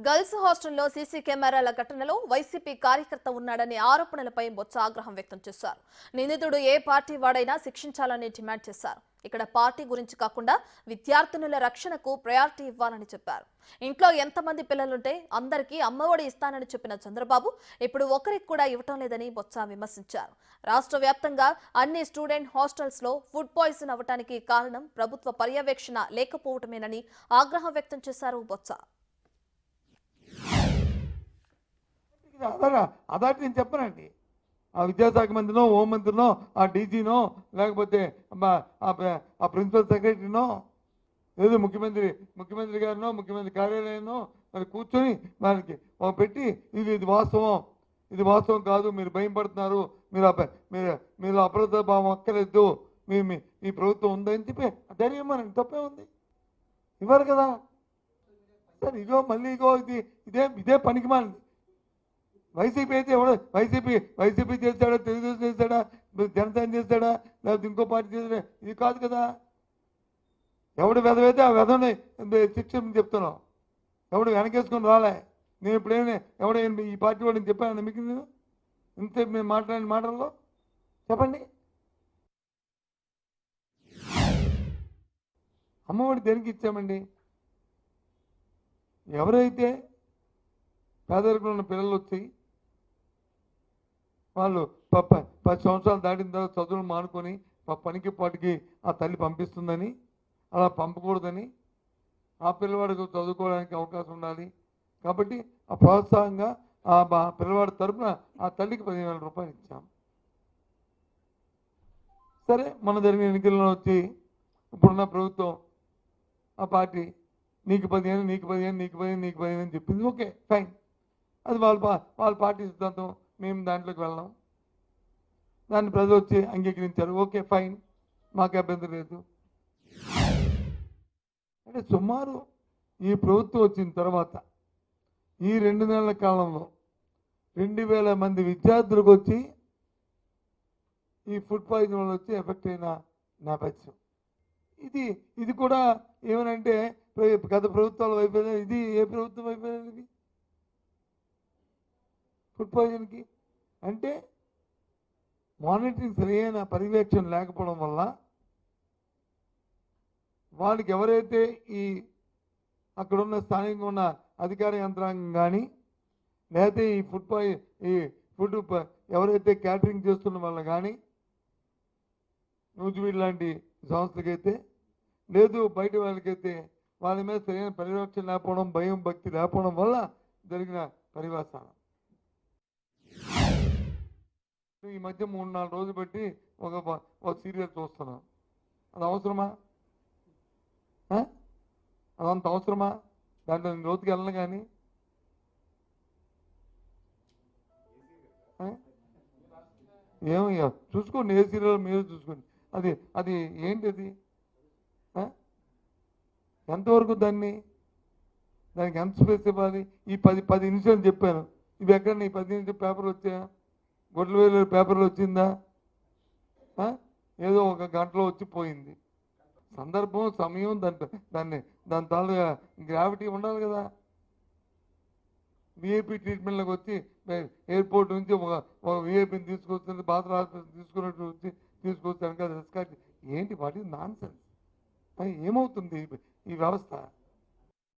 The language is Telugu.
గర్ల్స్ హాస్టల్లో సీసీ కెమెరాల ఘటనలో వైసీపీ కార్యకర్త ఉన్నాడనే ఆరోపణలపై బొత్స ఆగ్రహం వ్యక్తం చేశారు. నిందితుడు ఏ పార్టీ వాడైనా శిక్షించాలని డిమాండ్ చేశారు. ఇక్కడ పార్టీ గురించి కాకుండా విద్యార్థినుల రక్షణకు ప్రయారిటీ ఇవ్వాలని చెప్పారు. ఇంట్లో ఎంతమంది పిల్లలుంటే అందరికీ అమ్మఒడి ఇస్తానని చెప్పిన చంద్రబాబు ఇప్పుడు ఒకరికి కూడా ఇవ్వటం లేదని బొత్స విమర్శించారు. రాష్ట్ర వ్యాప్తంగా అన్ని స్టూడెంట్ హాస్టల్స్ లో ఫుడ్ పాయిజన్ అవ్వటానికి కారణం ప్రభుత్వ పర్యవేక్షణ లేకపోవటమేనని ఆగ్రహం వ్యక్తం చేశారు బొత్స. అదాటి నేను చెప్పనండి. ఆ విద్యాశాఖ మంత్రినో, హోంమంత్రినో, ఆ డీజీనో, లేకపోతే ఆ ప్రిన్సిపల్ సెక్రటరీనో, లేదు ముఖ్యమంత్రి గారినో, ముఖ్యమంత్రి కార్యాలయంలో మరి కూర్చొని మనకి పెట్టి ఇది వాస్తవం, ఇది వాస్తవం కాదు, మీరు భయం పడుతున్నారు, మీరు అప్రద భావం అక్కర్లేదు, మీ ప్రభుత్వం ఉందని చెప్పి ధైర్యం మనకి తప్పే ఉంది. ఇవ్వరు కదా సార్. మళ్ళీ ఇదే పనికి మాలింది. వైసీపీ అయితే ఎవడో వైసీపీ చేస్తాడా, తెలుగుదేశం చేస్తాడా, జనసేన చేస్తాడా, లేకపోతే ఇంకో పార్టీ చేస్తాడా, ఇది కాదు కదా. ఎవడు వెదవైతే ఆ వెదవని శిక్ష చెప్తున్నావు. ఎవడు వెనకేసుకొని రాలే. నేను ఇప్పుడేమి ఈ పార్టీ వాడిని చెప్పాను మీకు ఇంతసేపు మేము మాట్లాడిన మాటల్లో చెప్పండి. అమ్మఒడి దేనికి ఇచ్చామండి? ఎవరైతే పేదరికంలో ఉన్న పిల్లలు వచ్చి వాళ్ళు 10 సంవత్సరాలు దాటిన తర్వాత చదువులు మానుకొని పనికి పాటికి ఆ తల్లి పంపిస్తుందని, అలా పంపకూడదని, ఆ పిల్లవాడికి చదువుకోవడానికి అవకాశం ఉండాలి కాబట్టి ఆ ప్రోత్సాహంగా ఆ పిల్లవాడి తరఫున ఆ తల్లికి 15,000 రూపాయలు ఇచ్చాం. సరే, మన జరిగిన ఎన్నికల్లో వచ్చి ఇప్పుడున్న ప్రభుత్వం ఆ పార్టీ నీకు 15 అని చెప్పింది. ఓకే, ఫైన్, అది వాళ్ళ పార్టీ సిద్ధాంతం, మేము దాంట్లోకి వెళ్ళాం. దాన్ని ప్రజలు వచ్చి అంగీకరించారు. ఓకే, ఫైన్, మాకు అభ్యంతరం లేదు. అంటే సుమారు ఈ ప్రభుత్వం వచ్చిన తర్వాత ఈ 2 నెలల కాలంలో 2,000 మంది విద్యార్థులకు వచ్చి ఈ ఫుడ్ పాయిజన్ వల్ల వచ్చి ఎఫెక్ట్ అయిన నేపథ్యం ఇది కూడా ఏమనంటే గత ప్రభుత్వాల వైఫల్యం. ఇది ఏ ప్రభుత్వం వైఫల్యం? ఇది ఫుడ్ పాయిజన్కి అంటే మానిటరింగ్ సరైన పర్యవేక్షణ లేకపోవడం వల్ల వాళ్ళకి ఎవరైతే అక్కడున్న స్థానికంగా ఉన్న అధికార యంత్రాంగం కానీ, లేకపోతే ఈ ఫుడ్ ఎవరైతే క్యాటరింగ్ చేస్తున్న వాళ్ళు కానీ, నూజివీడు లాంటి సంస్థలకైతే లేదు, బయట వాళ్ళకైతే వాళ్ళ మీద సరైన పర్యవేక్షణ లేకపోవడం, భయం భక్తి లేకపోవడం వల్ల జరిగిన పర్యవసానం. ఈ మధ్య 3-4 రోజులు బట్టి ఒక సీరియల్ చూస్తున్నాం. అది అవసరమా? అదంత అవసరమా? దాంట్లో నేను లోతుకి వెళ్ళను. కానీ ఏమయ్యా చూసుకోండి, ఏ సీరియల్ మీరు చూసుకోండి. అది ఏంటి? అది ఎంతవరకు దానికి ఎంత స్పేస్ ఇవ్వాలి? ఈ 10 నిమిషాలు చెప్పాను. ఇవి ఎక్కడ నీ 10 నిమిషాలు పేపర్లు వచ్చాయా? గొడ్ల వేలు పేపర్లు వచ్చిందా? ఏదో ఒక గంటలో వచ్చి పోయింది. సందర్భం, సమయం, దాని తాలూకా గ్రావిటీ ఉండాలి కదా. విఐపి ట్రీట్మెంట్లోకి వచ్చి ఎయిర్పోర్ట్ నుంచి ఒక విఐపిని తీసుకొస్తుంది, బాత్రూమ్ హాస్పిటల్ తీసుకున్నట్టు వచ్చి తీసుకొస్తాను కదా. ఏంటి వాటి నాన్ సెన్స్? ఏమవుతుంది ఈ వ్యవస్థ?